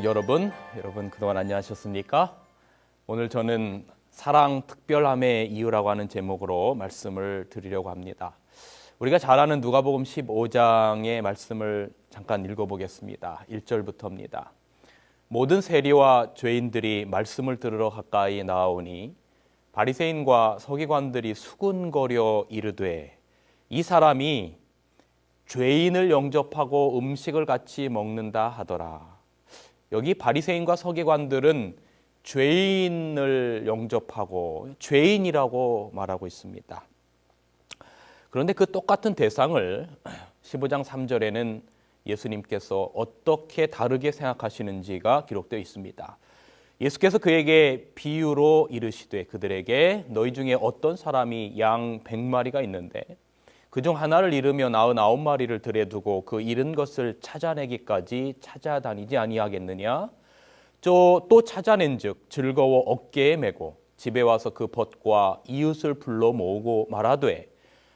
가족 여러분 그동안 안녕하셨습니까? 오늘 저는 사랑 특별함의 이유라고 하는 제목으로 말씀을 드리려고 합니다. 우리가 잘 아는 누가복음 15장의 말씀을 잠깐 읽어보겠습니다. 1절부터입니다. 모든 세리와 죄인들이 말씀을 들으러 가까이 나아오니 바리새인과 서기관들이 수군거려 이르되 이 사람이 죄인을 영접하고 음식을 같이 먹는다 하더라. 여기 바리새인과 서기관들은 죄인을 영접하고 죄인이라고 말하고 있습니다. 그런데 그 똑같은 대상을 15장 3절에는 예수님께서 어떻게 다르게 생각하시는지가 기록되어 있습니다. 예수께서 그에게 비유로 이르시되 그들에게 너희 중에 어떤 사람이 양 100마리가 있는데 그중 하나를 잃으며 99마리를 들에 두고 그 잃은 것을 찾아내기까지 찾아다니지 아니하겠느냐? 또 찾아낸즉 즐거워 어깨에 메고 집에 와서 그 벗과 이웃을 불러 모으고 말하되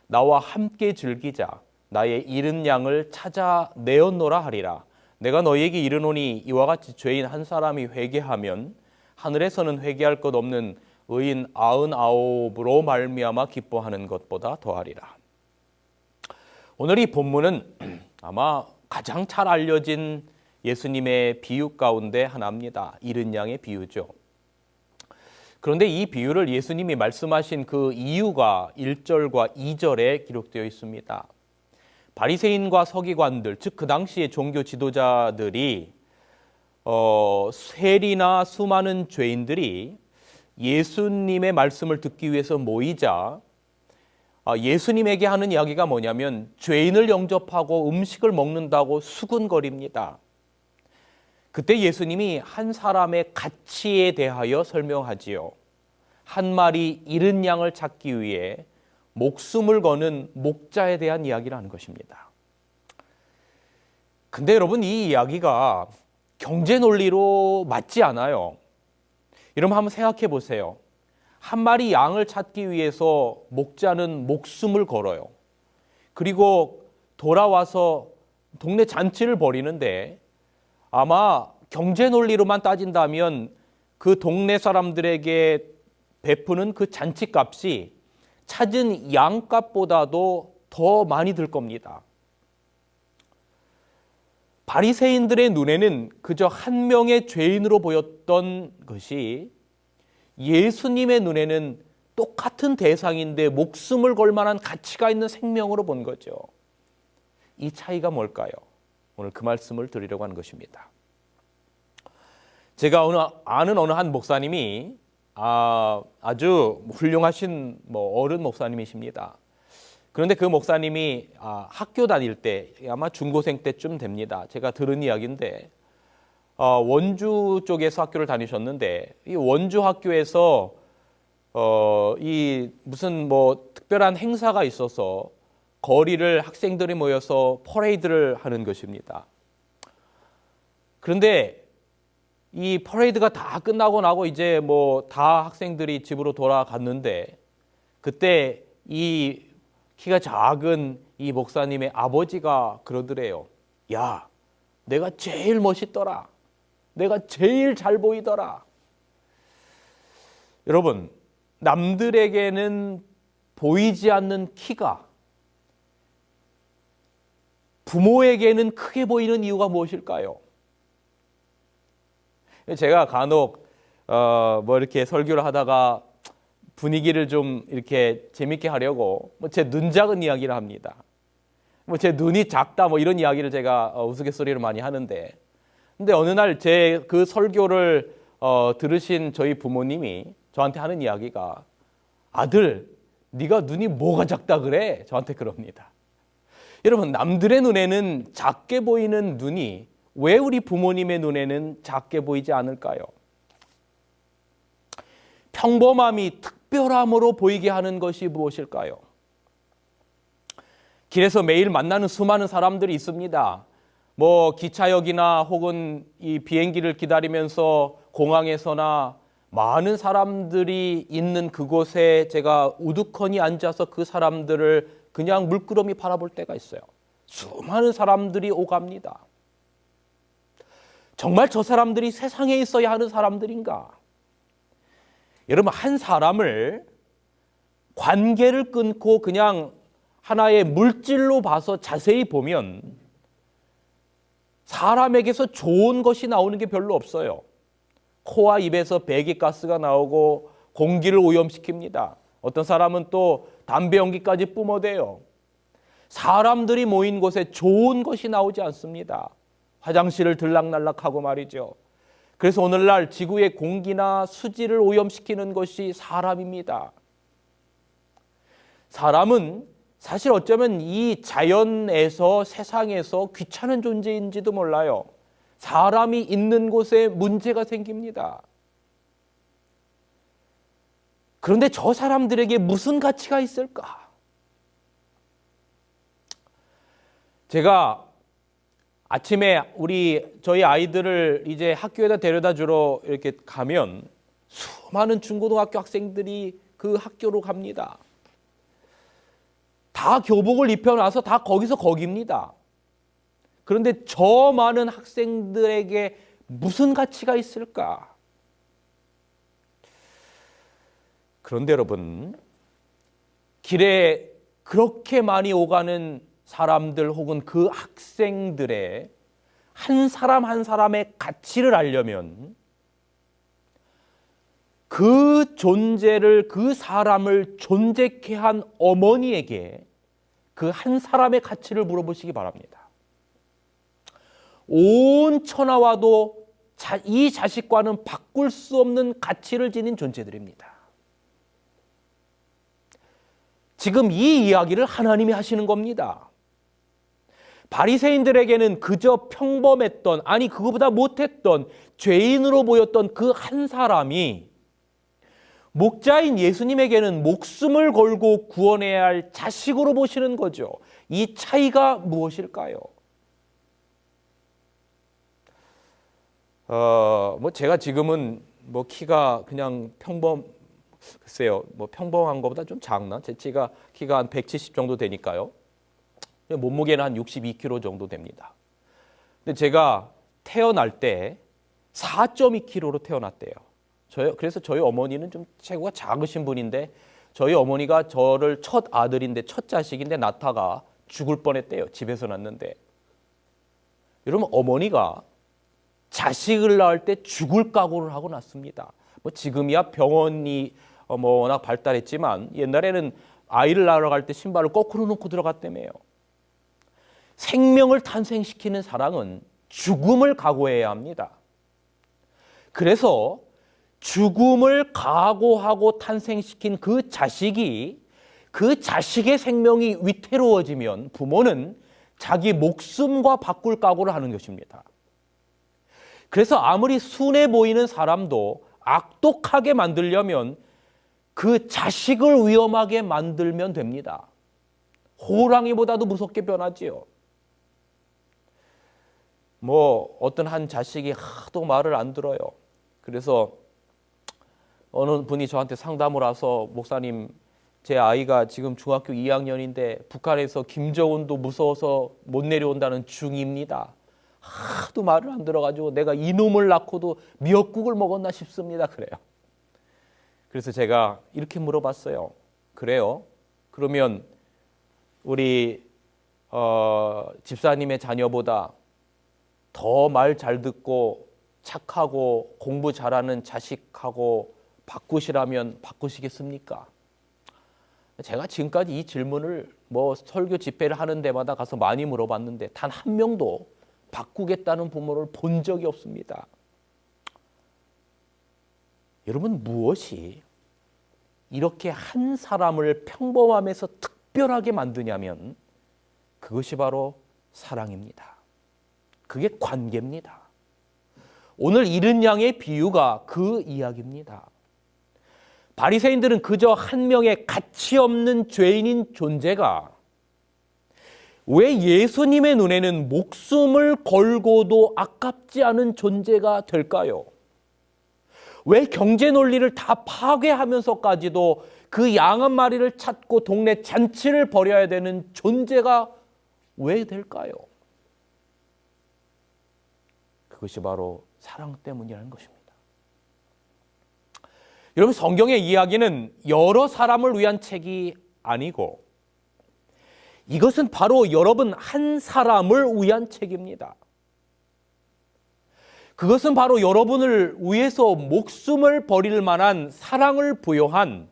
나와 함께 즐기자. 나의 잃은 양을 찾아내었노라 하리라. 내가 너희에게 이르노니 이와 같이 죄인 한 사람이 회개하면 하늘에서는 회개할 것 없는 의인 99으로 말미암아 기뻐하는 것보다 더하리라. 오늘 이 본문은 아마 가장 잘 알려진 예수님의 비유 가운데 하나입니다. 잃은 양의 비유죠. 그런데 이 비유를 예수님이 말씀하신 그 이유가 1절과 2절에 기록되어 있습니다. 바리새인과 서기관들, 즉 그 당시의 종교 지도자들이 세리나 수많은 죄인들이 예수님의 말씀을 듣기 위해서 모이자 예수님에게 하는 이야기가 뭐냐면 죄인을 영접하고 음식을 먹는다고 수군거립니다. 그때 예수님이 한 사람의 가치에 대하여 설명하지요. 한 마리 잃은 양을 찾기 위해 목숨을 거는 목자에 대한 이야기를 하는 것입니다. 근데 여러분 이 이야기가 경제 논리로 맞지 않아요. 여러분 한번 생각해 보세요. 한 마리 양을 찾기 위해서 목자는 목숨을 걸어요. 그리고 돌아와서 동네 잔치를 벌이는데 아마 경제 논리로만 따진다면 그 동네 사람들에게 베푸는 그 잔치값이 찾은 양값보다도 더 많이 들 겁니다. 바리새인들의 눈에는 그저 한 명의 죄인으로 보였던 것이 예수님의 눈에는 똑같은 대상인데 목숨을 걸 만한 가치가 있는 생명으로 본 거죠. 이 차이가 뭘까요? 오늘 그 말씀을 드리려고 하는 것입니다. 제가 아는 어느 한 목사님이 아주 훌륭하신 어른 목사님이십니다. 그런데 그 목사님이 학교 다닐 때 아마 중고생 때쯤 됩니다. 제가 들은 이야기인데 원주 쪽에서 학교를 다니셨는데 이 원주 학교에서 이 무슨 특별한 행사가 있어서 거리를 학생들이 모여서 퍼레이드를 하는 것입니다. 그런데 이 퍼레이드가 다 끝나고 나고 이제 다 학생들이 집으로 돌아갔는데 그때 이 키가 작은 이 목사님의 아버지가 그러더래요. 야, 내가 제일 멋있더라. 내가 제일 잘 보이더라. 여러분, 남들에게는 보이지 않는 키가 부모에게는 크게 보이는 이유가 무엇일까요? 제가 간혹 이렇게 설교를 하다가 분위기를 좀 이렇게 재밌게 하려고 제 눈 작은 이야기를 합니다. 제 눈이 작다 이런 이야기를 제가 우스갯소리로 많이 하는데 근데 어느 날 제 그 설교를 들으신 저희 부모님이 저한테 하는 이야기가 아들, 네가 눈이 뭐가 작다 그래? 저한테 그럽니다. 여러분, 남들의 눈에는 작게 보이는 눈이 왜 우리 부모님의 눈에는 작게 보이지 않을까요? 평범함이 특별함으로 보이게 하는 것이 무엇일까요? 길에서 매일 만나는 수많은 사람들이 있습니다. 기차역이나 혹은 이 비행기를 기다리면서 공항에서나 많은 사람들이 있는 그곳에 제가 우두커니 앉아서 그 사람들을 그냥 물끄러미 바라볼 때가 있어요. 수많은 사람들이 오갑니다. 정말 저 사람들이 세상에 있어야 하는 사람들인가? 여러분, 한 사람을 관계를 끊고 그냥 하나의 물질로 봐서 자세히 보면 사람에게서 좋은 것이 나오는 게 별로 없어요. 코와 입에서 배기가스가 나오고 공기를 오염시킵니다. 어떤 사람은 또 담배 연기까지 뿜어대요. 사람들이 모인 곳에 좋은 것이 나오지 않습니다. 화장실을 들락날락하고 말이죠. 그래서 오늘날 지구의 공기나 수질을 오염시키는 것이 사람입니다. 사람은 사실 어쩌면 이 자연에서, 세상에서 귀찮은 존재인지도 몰라요. 사람이 있는 곳에 문제가 생깁니다. 그런데 저 사람들에게 무슨 가치가 있을까? 제가 아침에 저희 아이들을 이제 학교에다 데려다 주러 이렇게 가면 수많은 중고등학교 학생들이 그 학교로 갑니다. 다 교복을 입혀놔서 다 거기서 거기입니다. 그런데 저 많은 학생들에게 무슨 가치가 있을까? 그런데 여러분, 길에 그렇게 많이 오가는 사람들 혹은 그 학생들의 한 사람 한 사람의 가치를 알려면 그 존재를, 그 사람을 존재케 한 어머니에게 그 한 사람의 가치를 물어보시기 바랍니다. 온 천하와도 이 자식과는 바꿀 수 없는 가치를 지닌 존재들입니다. 지금 이 이야기를 하나님이 하시는 겁니다. 바리새인들에게는 그저 평범했던, 아니 그거보다 못했던 죄인으로 보였던 그 한 사람이 목자인 예수님에게는 목숨을 걸고 구원해야 할 자식으로 보시는 거죠. 이 차이가 무엇일까요? 제가 지금은 키가 그냥 글쎄요, 평범한 것보다 좀 작나? 제 키가 한 170 정도 되니까요. 몸무게는 한 62kg 정도 됩니다. 근데 제가 태어날 때 4.2kg로 태어났대요. 그래서 저희 어머니는 좀 체구가 작으신 분인데 저희 어머니가 저를 첫 아들인데 첫 자식인데 낳다가 죽을 뻔했대요. 집에서 낳는데. 여러분, 어머니가 자식을 낳을 때 죽을 각오를 하고 낳습니다. 지금이야 병원이 워낙 발달했지만 옛날에는 아이를 낳으러 갈 때 신발을 거꾸로 놓고 들어갔다며요. 생명을 탄생시키는 사랑은 죽음을 각오해야 합니다. 그래서 죽음을 각오하고 탄생시킨 그 자식의 생명이 위태로워지면 부모는 자기 목숨과 바꿀 각오를 하는 것입니다. 그래서 아무리 순해 보이는 사람도 악독하게 만들려면 그 자식을 위험하게 만들면 됩니다. 호랑이보다도 무섭게 변하지요. 어떤 한 자식이 하도 말을 안 들어요. 그래서 어느 분이 저한테 상담을 와서, 목사님, 제 아이가 지금 중학교 2학년인데 북한에서 김정은도 무서워서 못 내려온다는 중2입니다. 하도 말을 안 들어가지고 내가 이놈을 낳고도 미역국을 먹었나 싶습니다. 그래요. 그래서 제가 이렇게 물어봤어요. 그래요? 그러면 우리 집사님의 자녀보다 더 말 잘 듣고 착하고 공부 잘하는 자식하고 바꾸시라면 바꾸시겠습니까? 제가 지금까지 이 질문을 설교 집회를 하는 데마다 가서 많이 물어봤는데 단 한 명도 바꾸겠다는 부모를 본 적이 없습니다. 여러분, 무엇이 이렇게 한 사람을 평범함에서 특별하게 만드냐면 그것이 바로 사랑입니다. 그게 관계입니다. 오늘 잃은 양의 비유가 그 이야기입니다. 바리새인들은 그저 한 명의 가치 없는 죄인인 존재가 왜 예수님의 눈에는 목숨을 걸고도 아깝지 않은 존재가 될까요? 왜 경제 논리를 다 파괴하면서까지도 그 양 한 마리를 찾고 동네 잔치를 벌여야 되는 존재가 왜 될까요? 그것이 바로 사랑 때문이라는 것입니다. 여러분, 성경의 이야기는 여러 사람을 위한 책이 아니고 이것은 바로 여러분 한 사람을 위한 책입니다. 그것은 바로 여러분을 위해서 목숨을 버릴 만한 사랑을 부여한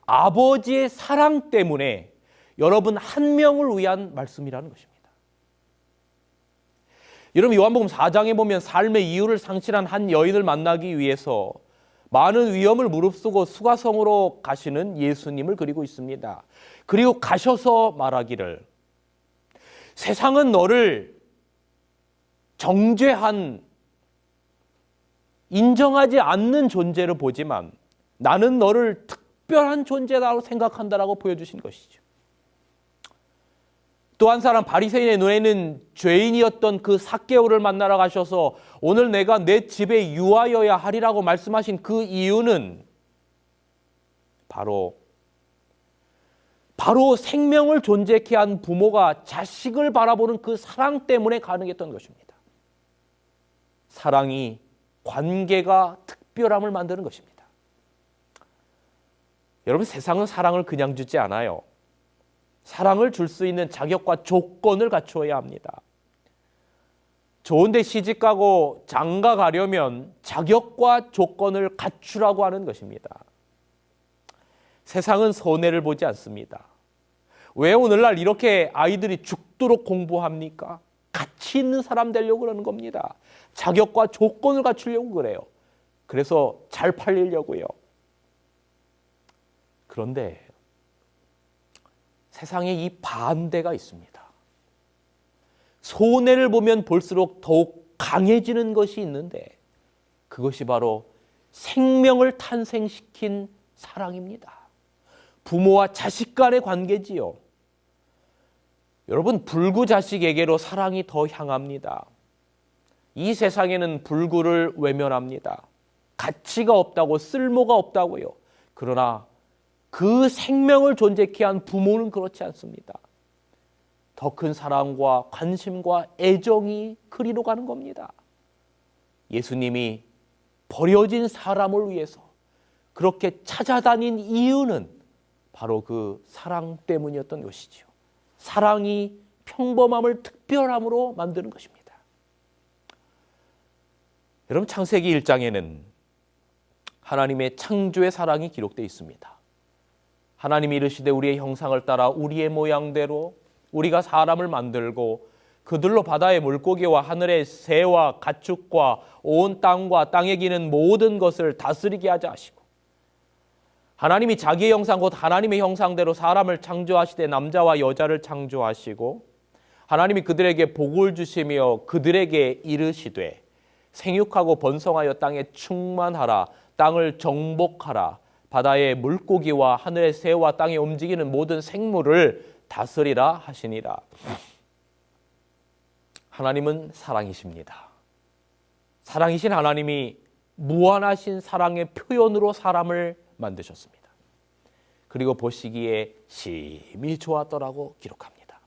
아버지의 사랑 때문에 여러분 한 명을 위한 말씀이라는 것입니다. 여러분, 요한복음 4장에 보면 삶의 이유를 상실한 한 여인을 만나기 위해서 많은 위험을 무릅쓰고 수가성으로 가시는 예수님을 그리고 있습니다. 그리고 가셔서 말하기를, 세상은 너를 정죄한, 인정하지 않는 존재로 보지만 나는 너를 특별한 존재라고 생각한다라고 보여주신 것이죠. 또 한 사람, 바리새인의 눈에는 죄인이었던 그 삭개오를 만나러 가셔서 오늘 내가 내 집에 유하여야 하리라고 말씀하신 그 이유는 바로 생명을 존재케 한 부모가 자식을 바라보는 그 사랑 때문에 가능했던 것입니다. 사랑이 관계가 특별함을 만드는 것입니다. 여러분, 세상은 사랑을 그냥 주지 않아요. 사랑을 줄 수 있는 자격과 조건을 갖추어야 합니다. 좋은데 시집가고 장가 가려면 자격과 조건을 갖추라고 하는 것입니다. 세상은 손해를 보지 않습니다. 왜 오늘날 이렇게 아이들이 죽도록 공부합니까? 가치 있는 사람 되려고 그러는 겁니다. 자격과 조건을 갖추려고 그래요. 그래서 잘 팔리려고요. 그런데 세상에 이 반대가 있습니다. 손해를 보면 볼수록 더욱 강해지는 것이 있는데 그것이 바로 생명을 탄생시킨 사랑입니다. 부모와 자식 간의 관계지요. 여러분, 불구 자식에게로 사랑이 더 향합니다. 이 세상에는 불구를 외면합니다. 가치가 없다고, 쓸모가 없다고요. 그러나 그 생명을 존재케 한 부모는 그렇지 않습니다. 더 큰 사랑과 관심과 애정이 그리로 가는 겁니다. 예수님이 버려진 사람을 위해서 그렇게 찾아다닌 이유는 바로 그 사랑 때문이었던 것이지요. 사랑이 평범함을 특별함으로 만드는 것입니다. 여러분, 창세기 1장에는 하나님의 창조의 사랑이 기록되어 있습니다. 하나님이 이르시되 우리의 형상을 따라 우리의 모양대로 우리가 사람을 만들고 그들로 바다의 물고기와 하늘의 새와 가축과 온 땅과 땅에 기는 모든 것을 다스리게 하자 하시고, 하나님이 자기의 형상 곧 하나님의 형상대로 사람을 창조하시되 남자와 여자를 창조하시고 하나님이 그들에게 복을 주시며 그들에게 이르시되 생육하고 번성하여 땅에 충만하라, 땅을 정복하라, 바다의 물고기와 하늘의 새와 땅에 움직이는 모든 생물을 다스리라 하시니라. 하나님은 사랑이십니다. 사랑이신 하나님이 무한하신 사랑의 표현으로 사람을 만드셨습니다. 그리고 보시기에 심히 좋았더라고 기록합니다.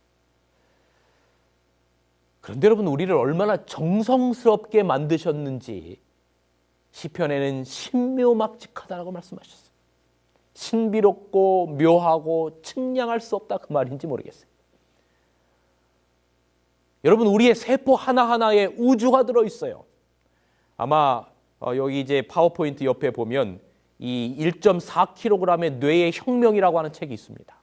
그런데 여러분, 우리를 얼마나 정성스럽게 만드셨는지 시편에는 신묘막직하다라고 말씀하셨어요. 신비롭고 묘하고 측량할 수 없다, 그 말인지 모르겠어요. 여러분, 우리의 세포 하나하나에 우주가 들어있어요. 아마 여기 이제 파워포인트 옆에 보면 이 1.4kg의 뇌의 혁명이라고 하는 책이 있습니다.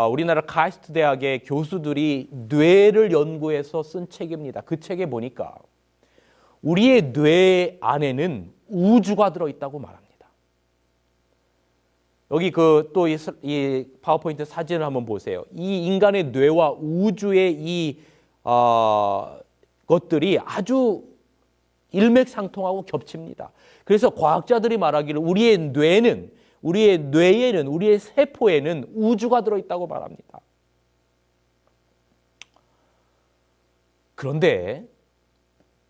우리나라 카이스트 대학의 교수들이 뇌를 연구해서 쓴 책입니다. 그 책에 보니까 우리의 뇌 안에는 우주가 들어있다고 말합니다. 여기 또 이 파워포인트 사진을 한번 보세요. 이 인간의 뇌와 우주의 이 것들이 아주 일맥상통하고 겹칩니다. 그래서 과학자들이 말하기를 우리의 뇌에는 우리의 세포에는 우주가 들어있다고 말합니다. 그런데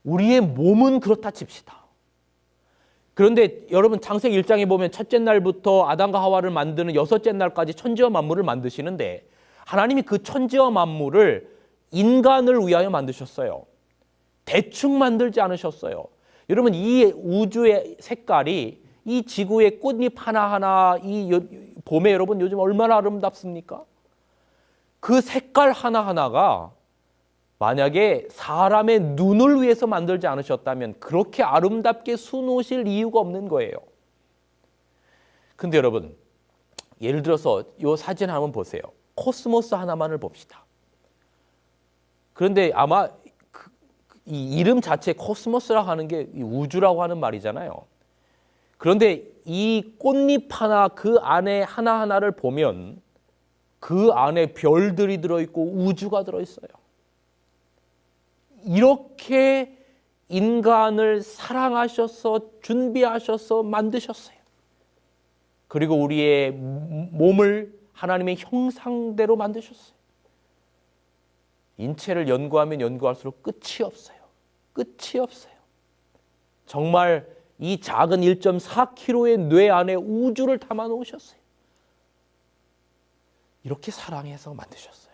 우리의 몸은 그렇다 칩시다. 그런데 여러분, 창세기 1장에 보면 첫째 날부터 아담과 하와를 만드는 여섯째 날까지 천지와 만물을 만드시는데 하나님이 그 천지와 만물을 인간을 위하여 만드셨어요. 대충 만들지 않으셨어요. 여러분, 이 우주의 색깔이 이 지구의 꽃잎 하나하나 이 봄에 여러분 요즘 얼마나 아름답습니까? 그 색깔 하나하나가 만약에 사람의 눈을 위해서 만들지 않으셨다면 그렇게 아름답게 수놓으실 이유가 없는 거예요. 근데 여러분, 예를 들어서 이 사진 한번 보세요. 코스모스 하나만을 봅시다. 그런데 아마 이 이름 자체 코스모스라고 하는 게 우주라고 하는 말이잖아요. 그런데 이 꽃잎 하나, 그 안에 하나하나를 보면 그 안에 별들이 들어있고 우주가 들어있어요. 이렇게 인간을 사랑하셔서 준비하셔서 만드셨어요. 그리고 우리의 몸을 하나님의 형상대로 만드셨어요. 인체를 연구하면 연구할수록 끝이 없어요. 끝이 없어요. 정말 이 작은 1.4kg의 뇌 안에 우주를 담아 놓으셨어요. 이렇게 사랑해서 만드셨어요.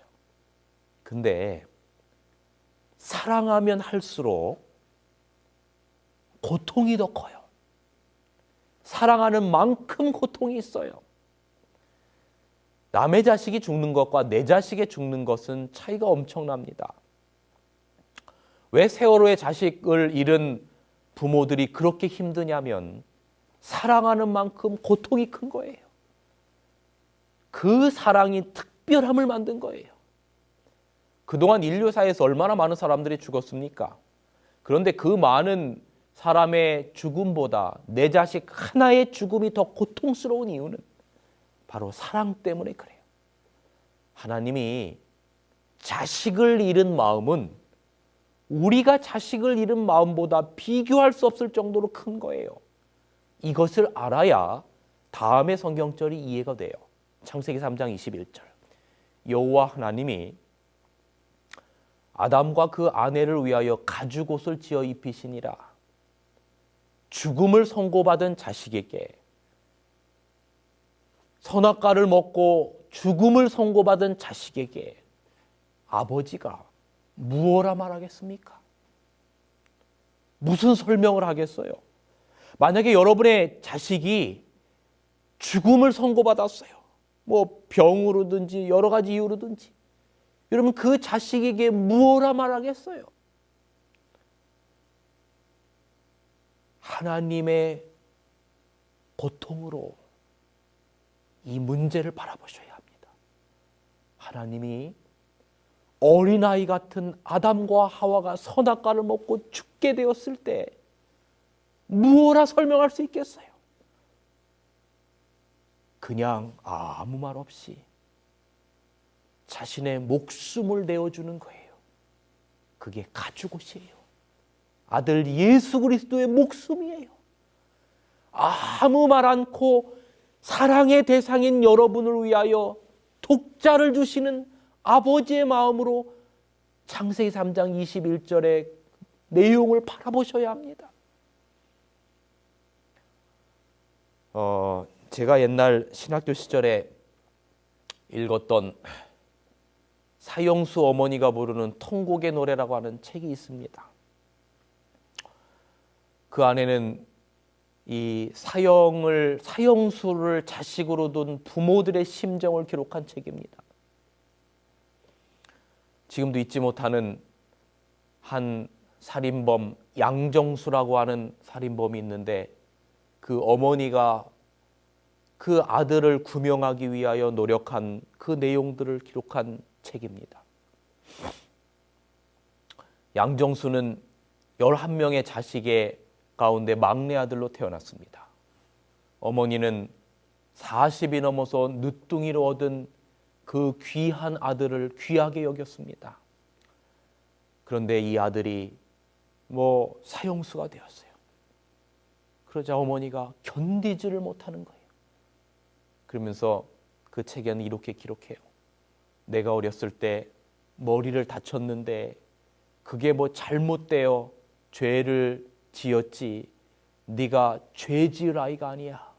근데 사랑하면 할수록 고통이 더 커요. 사랑하는 만큼 고통이 있어요. 남의 자식이 죽는 것과 내 자식이 죽는 것은 차이가 엄청납니다. 왜 세월호의 자식을 잃은 부모들이 그렇게 힘드냐면 사랑하는 만큼 고통이 큰 거예요. 그 사랑이 특별함을 만든 거예요. 그동안 인류사에서 얼마나 많은 사람들이 죽었습니까? 그런데 그 많은 사람의 죽음보다 내 자식 하나의 죽음이 더 고통스러운 이유는 바로 사랑 때문에 그래요. 하나님이 자식을 잃은 마음은 우리가 자식을 잃은 마음보다 비교할 수 없을 정도로 큰 거예요. 이것을 알아야 다음의 성경절이 이해가 돼요. 창세기 3장 21절. 여호와 하나님이 아담과 그 아내를 위하여 가죽옷을 지어 입히시니라. 죽음을 선고받은 자식에게 선악과를 먹고 죽음을 선고받은 자식에게 아버지가 무엇라 말하겠습니까? 무슨 설명을 하겠어요? 만약에 여러분의 자식이 죽음을 선고받았어요. 뭐 병으로든지 여러 가지 이유로든지. 여러분 그 자식에게 무엇라 말하겠어요? 하나님의 고통으로 이 문제를 바라보셔야 합니다. 하나님이 어린아이 같은 아담과 하와가 선악과를 먹고 죽게 되었을 때 무엇라 설명할 수 있겠어요? 그냥 아무 말 없이 자신의 목숨을 내어주는 거예요. 그게 가죽옷이에요. 아들 예수 그리스도의 목숨이에요. 아무 말 않고 사랑의 대상인 여러분을 위하여 독자를 주시는 아버지의 마음으로 창세기 3장 21절의 내용을 바라보셔야 합니다. 제가 옛날 신학교 시절에 읽었던 사형수 어머니가 부르는 통곡의 노래라고 하는 책이 있습니다. 그 안에는 이 사형수를 자식으로 둔 부모들의 심정을 기록한 책입니다. 지금도 잊지 못하는 한 살인범 양정수라고 하는 살인범이 있는데 그 어머니가 그 아들을 구명하기 위하여 노력한 그 내용들을 기록한 책입니다. 양정수는 11명의 자식의 가운데 막내 아들로 태어났습니다. 어머니는 40이 넘어서 늦둥이로 얻은 그 귀한 아들을 귀하게 여겼습니다. 그런데 이 아들이 사형수가 되었어요. 그러자 어머니가 견디지를 못하는 거예요. 그러면서 그 책에는 이렇게 기록해요. 내가 어렸을 때 머리를 다쳤는데 그게 잘못되어 죄를 지었지 네가 죄 지을 아이가 아니야.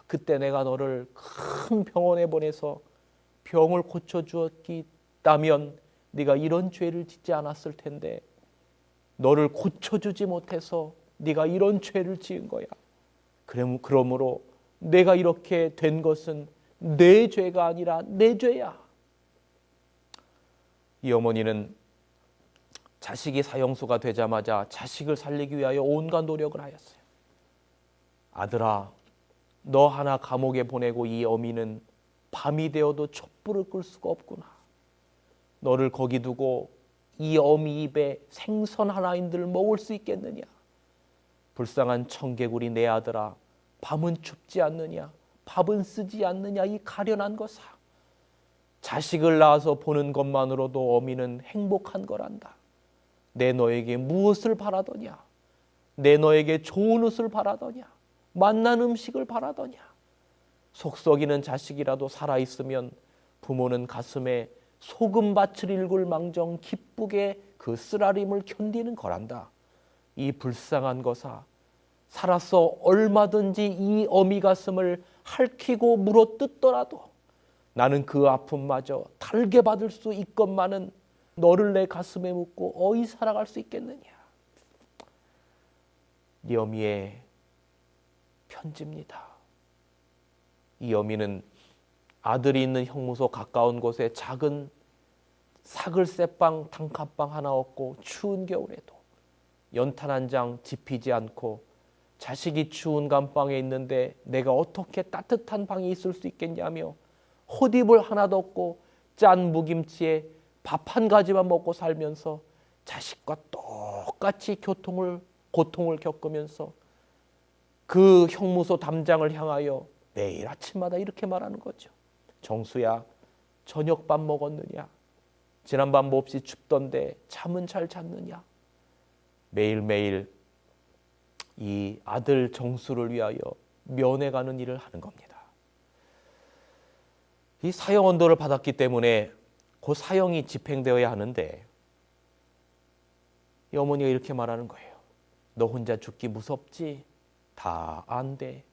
그때 내가 너를 큰 병원에 보내서 병을 고쳐주었다면 네가 이런 죄를 짓지 않았을 텐데 너를 고쳐주지 못해서 네가 이런 죄를 지은 거야. 그러므로 내가 이렇게 된 것은 내 죄가 아니라 내 죄야. 이 어머니는 자식이 사형수가 되자마자 자식을 살리기 위하여 온갖 노력을 하였어요. 아들아, 너 하나 감옥에 보내고 이 어미는 밤이 되어도 촛불을 끌 수가 없구나. 너를 거기 두고 이 어미 입에 생선 하나인들 먹을 수 있겠느냐. 불쌍한 청개구리 내 아들아, 밤은 춥지 않느냐, 밥은 쓰지 않느냐, 이 가련한 것아. 자식을 낳아서 보는 것만으로도 어미는 행복한 거란다. 내 너에게 무엇을 바라더냐? 내 너에게 좋은 옷을 바라더냐? 맛난 음식을 바라더냐? 속 썩이는 자식이라도 살아있으면 부모는 가슴에 소금밭을 일굴 망정 기쁘게 그 쓰라림을 견디는 거란다. 이 불쌍한 것아, 살아서 얼마든지 이 어미 가슴을 핥히고 물어뜯더라도 나는 그 아픔마저 달게 받을 수 있건만은 너를 내 가슴에 묻고 어이 살아갈 수 있겠느냐. 이 어미의 편지입니다. 이 어미는 아들이 있는 형무소 가까운 곳에 작은 사글세방 단칸방 하나 얻고 추운 겨울에도 연탄 한 장 지피지 않고 자식이 추운 감방에 있는데 내가 어떻게 따뜻한 방이 있을 수 있겠냐며 호디불 하나도 없고 짠 무김치에 밥 한 가지만 먹고 살면서 자식과 똑같이 고통을 겪으면서 그 형무소 담장을 향하여 매일 아침마다 이렇게 말하는 거죠. 정수야, 저녁밥 먹었느냐? 지난밤 몹시 춥던데 잠은 잘 잤느냐? 매일매일 이 아들 정수를 위하여 면회가는 일을 하는 겁니다. 이 사형 언도를 받았기 때문에 그 사형이 집행되어야 하는데 이 어머니가 이렇게 말하는 거예요. 너 혼자 죽기 무섭지? 다 안 돼.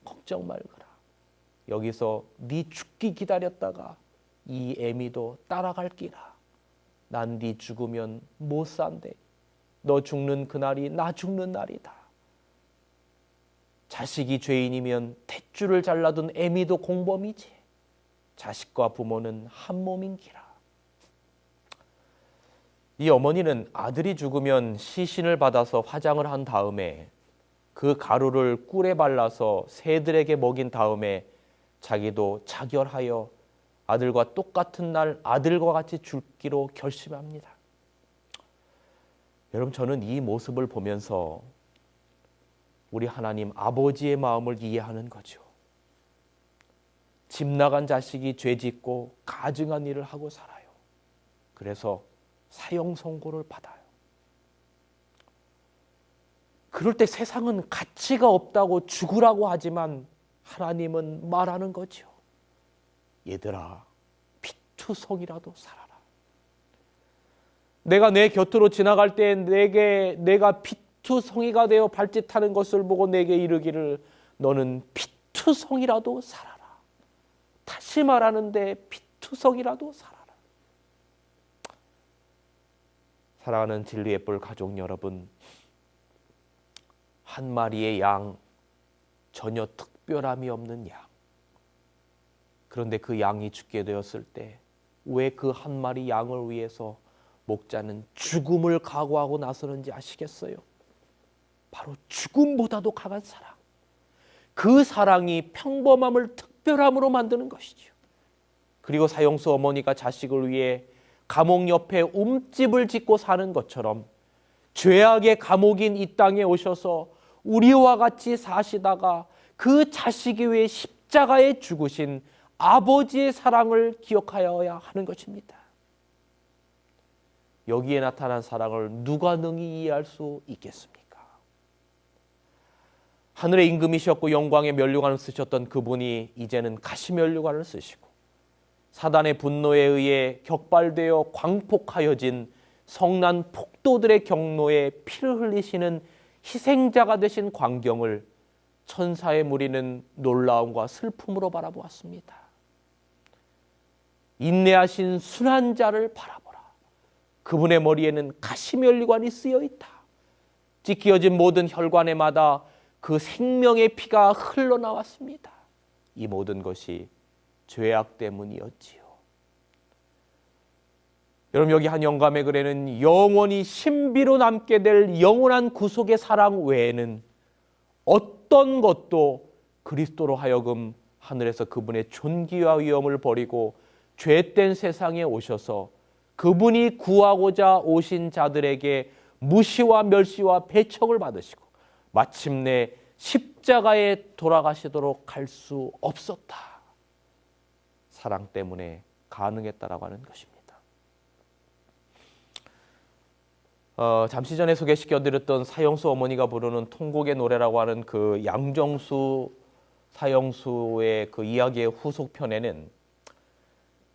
걱정 말거라. 여기서 네 죽기 기다렸다가 이 애미도 따라갈 끼라. 난 네 죽으면 못 산대. 너 죽는 그날이 나 죽는 날이다. 자식이 죄인이면 탯줄을 잘라둔 애미도 공범이지. 자식과 부모는 한 몸인기라. 이 어머니는 아들이 죽으면 시신을 받아서 화장을 한 다음에 그 가루를 꿀에 발라서 새들에게 먹인 다음에 자기도 자결하여 아들과 똑같은 날 아들과 같이 죽기로 결심합니다. 여러분, 저는 이 모습을 보면서 우리 하나님 아버지의 마음을 이해하는 거죠. 집 나간 자식이 죄 짓고 가증한 일을 하고 살아요. 그래서 사형 선고를 받아요. 그럴 때 세상은 가치가 없다고 죽으라고 하지만 하나님은 말하는 거죠. 얘들아, 피투성이라도 살아라. 내가 내 곁으로 지나갈 때 내가 피투성이가 되어 발짓하는 것을 보고 내게 이르기를 너는 피투성이라도 살아라. 다시 말하는데 피투성이라도 살아라. 사랑하는 진리의 뿔 가족 여러분, 한 마리의 양, 전혀 특별함이 없는 양. 그런데 그 양이 죽게 되었을 때 왜 그 한 마리 양을 위해서 목자는 죽음을 각오하고 나서는지 아시겠어요? 바로 죽음보다도 강한 사랑. 그 사랑이 평범함을 특별함으로 만드는 것이죠. 그리고 사형수 어머니가 자식을 위해 감옥 옆에 움집을 짓고 사는 것처럼 죄악의 감옥인 이 땅에 오셔서 우리와 같이 사시다가 그 자식이 위해 십자가에 죽으신 아버지의 사랑을 기억하여야 하는 것입니다. 여기에 나타난 사랑을 누가 능히 이해할 수 있겠습니까? 하늘의 임금이셨고 영광의 면류관을 쓰셨던 그분이 이제는 가시면류관을 쓰시고 사단의 분노에 의해 격발되어 광폭하여진 성난 폭도들의 경로에 피를 흘리시는 희생자가 되신 광경을 천사의 무리는 놀라움과 슬픔으로 바라보았습니다. 인내하신 순한 자를 바라보라. 그분의 머리에는 가시면류관이 쓰여 있다. 찢겨진 모든 혈관에마다 그 생명의 피가 흘러나왔습니다. 이 모든 것이 죄악 때문이었지요. 여러분, 여기 한 영감의 글에는 영원히 신비로 남게 될 영원한 구속의 사랑 외에는 어떤 것도 그리스도로 하여금 하늘에서 그분의 존귀와 위엄을 버리고 죄된 세상에 오셔서 그분이 구하고자 오신 자들에게 무시와 멸시와 배척을 받으시고 마침내 십자가에 돌아가시도록 할 수 없었다. 사랑 때문에 가능했다라고 하는 것입니다. 잠시 전에 소개시켜드렸던 사형수 어머니가 부르는 통곡의 노래라고 하는 그 양정수 사형수의 그 이야기의 후속편에는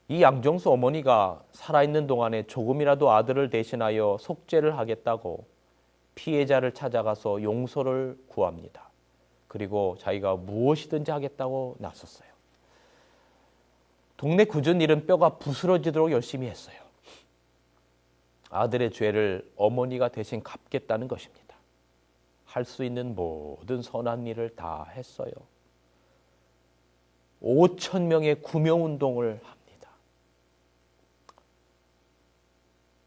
이 양정수 어머니가 살아있는 동안에 조금이라도 아들을 대신하여 속죄를 하겠다고 피해자를 찾아가서 용서를 구합니다. 그리고 자기가 무엇이든지 하겠다고 나섰어요. 동네 굳은 일은 뼈가 부스러지도록 열심히 했어요. 아들의 죄를 어머니가 대신 갚겠다는 것입니다. 할 수 있는 모든 선한 일을 다 했어요. 5천 명의 구명운동을 합니다.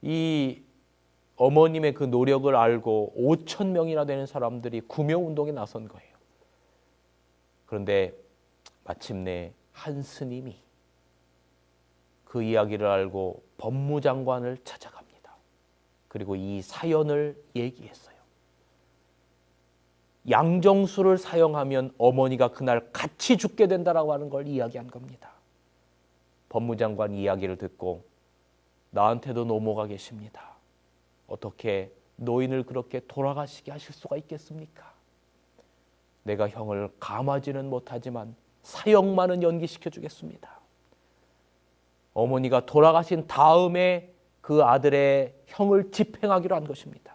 이 어머님의 그 노력을 알고 5천 명이나 되는 사람들이 구명운동에 나선 거예요. 그런데 마침내 한 스님이 그 이야기를 알고 법무장관을 찾아갑니다. 그리고 이 사연을 얘기했어요. 양정수를 사형하면 어머니가 그날 같이 죽게 된다라고 하는 걸 이야기한 겁니다. 법무장관 이야기를 듣고 나한테도 노모가 계십니다. 어떻게 노인을 그렇게 돌아가시게 하실 수가 있겠습니까? 내가 형을 감하지는 못하지만 사형만은 연기시켜 주겠습니다. 어머니가 돌아가신 다음에 그 아들의 형을 집행하기로 한 것입니다.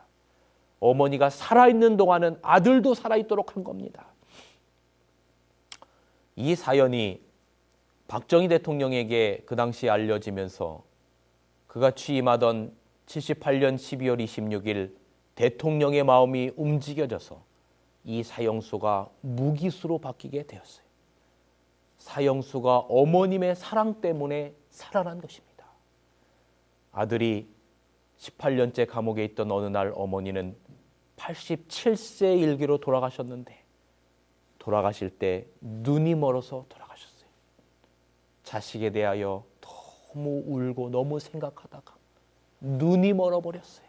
어머니가 살아있는 동안은 아들도 살아있도록 한 겁니다. 이 사연이 박정희 대통령에게 그 당시 알려지면서 그가 취임하던 78년 12월 26일 대통령의 마음이 움직여져서 이 사형수가 무기수로 바뀌게 되었어요. 사형수가 어머님의 사랑 때문에 살아난 것입니다. 아들이 18년째 감옥에 있던 어느 날 어머니는 87세 일기로 돌아가셨는데 돌아가실 때 눈이 멀어서 돌아가셨어요. 자식에 대하여 너무 울고 너무 생각하다가 눈이 멀어버렸어요.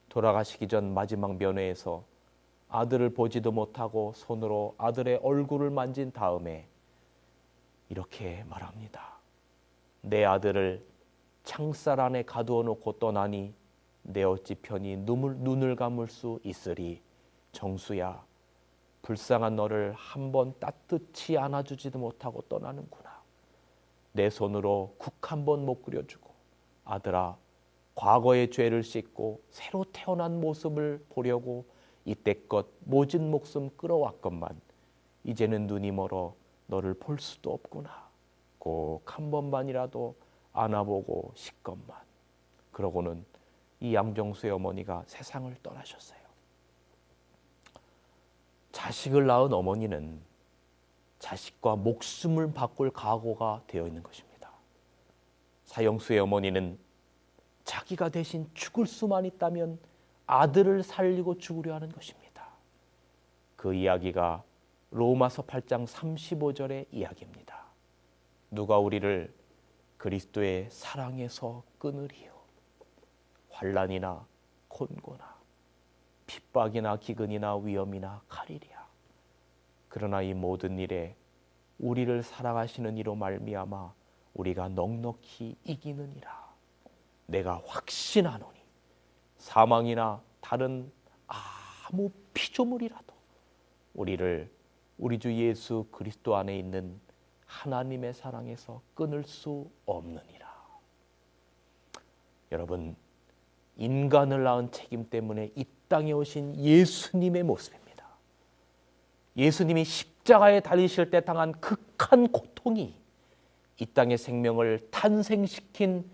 돌아가시기 전 마지막 면회에서 아들을 보지도 못하고 손으로 아들의 얼굴을 만진 다음에 이렇게 말합니다. 내 아들을 창살 안에 가두어 놓고 떠나니 내 어찌 편히 눈을 감을 수 있으리. 정수야, 불쌍한 너를 한 번 따뜻히 안아주지도 못하고 떠나는구나. 내 손으로 국 한 번 못 끓여주고 아들아, 과거의 죄를 씻고 새로 태어난 모습을 보려고 이때껏 모진 목숨 끌어왔건만 이제는 눈이 멀어 너를 볼 수도 없구나. 꼭 한 번만이라도 안아보고 싶건만. 그러고는 이 양정수의 어머니가 세상을 떠나셨어요. 자식을 낳은 어머니는 자식과 목숨을 바꿀 각오가 되어 있는 것입니다. 사형수의 어머니는 자기가 대신 죽을 수만 있다면 아들을 살리고 죽으려 하는 것입니다. 그 이야기가 로마서 8장 35절의 이야기입니다. 누가 우리를 그리스도의 사랑에서 끊으리요. 환난이나 곤고나 핍박이나 기근이나 위험이나 칼이랴. 그러나 이 모든 일에 우리를 사랑하시는 이로 말미암아 우리가 넉넉히 이기느니라. 내가 확신하노니 사망이나 다른 아무 피조물이라도 우리를 우리 주 예수 그리스도 안에 있는 하나님의 사랑에서 끊을 수 없느니라. 여러분, 인간을 낳은 책임 때문에 이 땅에 오신 예수님의 모습입니다. 예수님이 십자가에 달리실 때 당한 극한 고통이 이 땅의 생명을 탄생시킨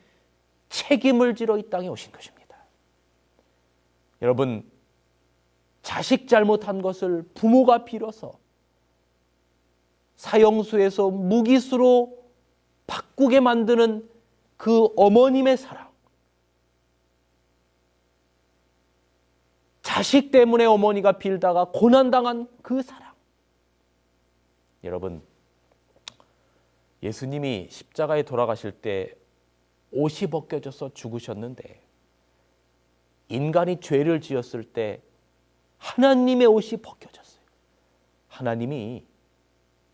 책임을 지러 이 땅에 오신 것입니다. 여러분, 자식 잘못한 것을 부모가 빌어서 사형수에서 무기수로 바꾸게 만드는 그 어머님의 사랑, 자식 때문에 어머니가 빌다가 고난당한 그 사랑. 여러분, 예수님이 십자가에 돌아가실 때 옷이 벗겨져서 죽으셨는데, 인간이 죄를 지었을 때 하나님의 옷이 벗겨졌어요. 하나님이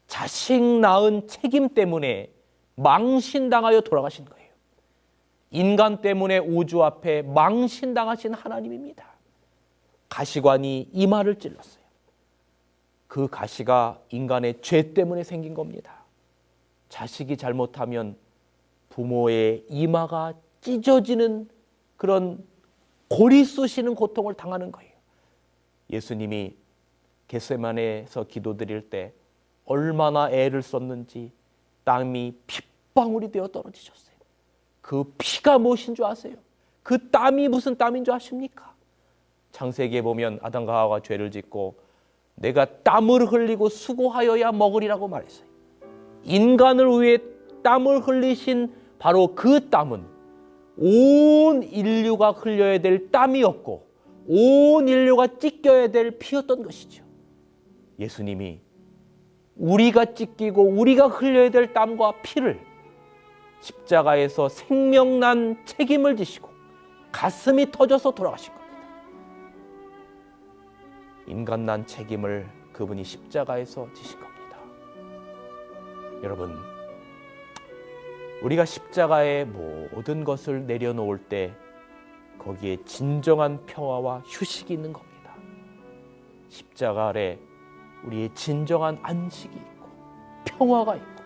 자식 낳은 책임 때문에 망신당하여 돌아가신 거예요. 인간 때문에 우주 앞에 망신당하신 하나님입니다. 가시관이 이마를 찔렀어요. 그 가시가 인간의 죄 때문에 생긴 겁니다. 자식이 잘못하면 부모의 이마가 찢어지는 그런 고리 쑤시는 고통을 당하는 거예요. 예수님이 겟세마네에서 기도드릴 때 얼마나 애를 썼는지 땀이 핏방울이 되어 떨어지셨어요. 그 피가 무엇인 줄 아세요? 그 땀이 무슨 땀인 줄 아십니까? 창세기에 보면 아담과 하와가 죄를 짓고 내가 땀을 흘리고 수고하여야 먹으리라고 말했어요. 인간을 위해 땀을 흘리신 바로 그 땀은 온 인류가 흘려야 될 땀이었고 온 인류가 찢겨야 될 피였던 것이죠. 예수님이 우리가 찢기고 우리가 흘려야 될 땀과 피를 십자가에서 생명난 책임을 지시고 가슴이 터져서 돌아가신 겁니다. 인간난 책임을 그분이 십자가에서 지신 겁니다. 여러분, 우리가 십자가에 모든 것을 내려놓을 때 거기에 진정한 평화와 휴식이 있는 겁니다. 십자가 아래 우리의 진정한 안식이 있고 평화가 있고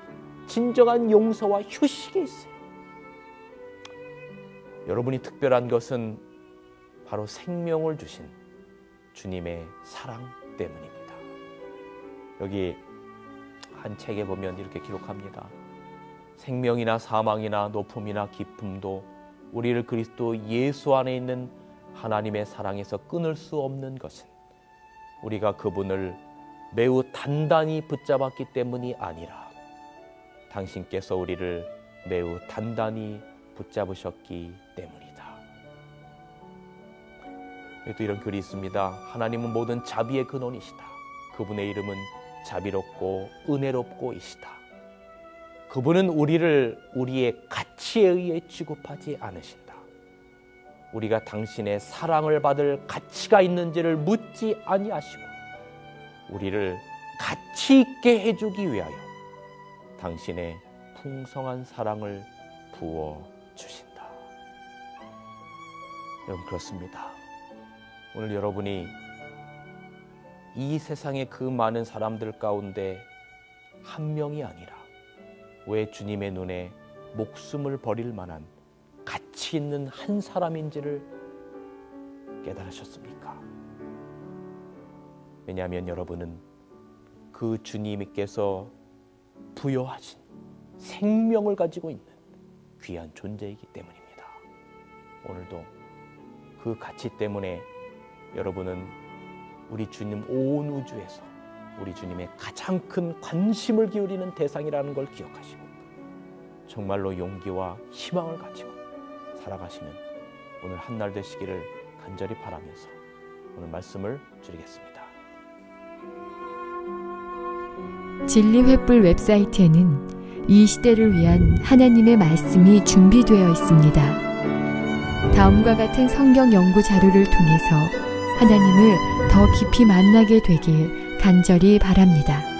진정한 용서와 휴식이 있어요. 여러분이 특별한 것은 바로 생명을 주신 주님의 사랑 때문입니다. 여기 한 책에 보면 이렇게 기록합니다. 생명이나 사망이나 높음이나 깊음도 우리를 그리스도 예수 안에 있는 하나님의 사랑에서 끊을 수 없는 것은 우리가 그분을 매우 단단히 붙잡았기 때문이 아니라 당신께서 우리를 매우 단단히 붙잡으셨기 때문이다. 또 이런 글이 있습니다. 하나님은 모든 자비의 근원이시다. 그분의 이름은 자비롭고 은혜롭고 이시다. 그분은 우리를 우리의 가치에 의해 취급하지 않으신다. 우리가 당신의 사랑을 받을 가치가 있는지를 묻지 아니하시고 우리를 가치 있게 해주기 위하여 당신의 풍성한 사랑을 부어주신다. 여러분, 그렇습니다. 오늘 여러분이 이 세상의 그 많은 사람들 가운데 한 명이 아니라 왜 주님의 눈에 목숨을 버릴 만한 가치 있는 한 사람인지를 깨달으셨습니까? 왜냐하면 여러분은 그 주님께서 부여하신 생명을 가지고 있는 귀한 존재이기 때문입니다. 오늘도 그 가치 때문에 여러분은 우리 주님 온 우주에서 우리 주님의 가장 큰 관심을 기울이는 대상이라는 걸 기억하시고 정말로 용기와 희망을 가지고 살아가시는 오늘 한날 되시기를 간절히 바라면서 오늘 말씀을 드리겠습니다. 진리횃불 웹사이트에는 이 시대를 위한 하나님의 말씀이 준비되어 있습니다. 다음과 같은 성경 연구 자료를 통해서 하나님을 더 깊이 만나게 되길 간절히 바랍니다.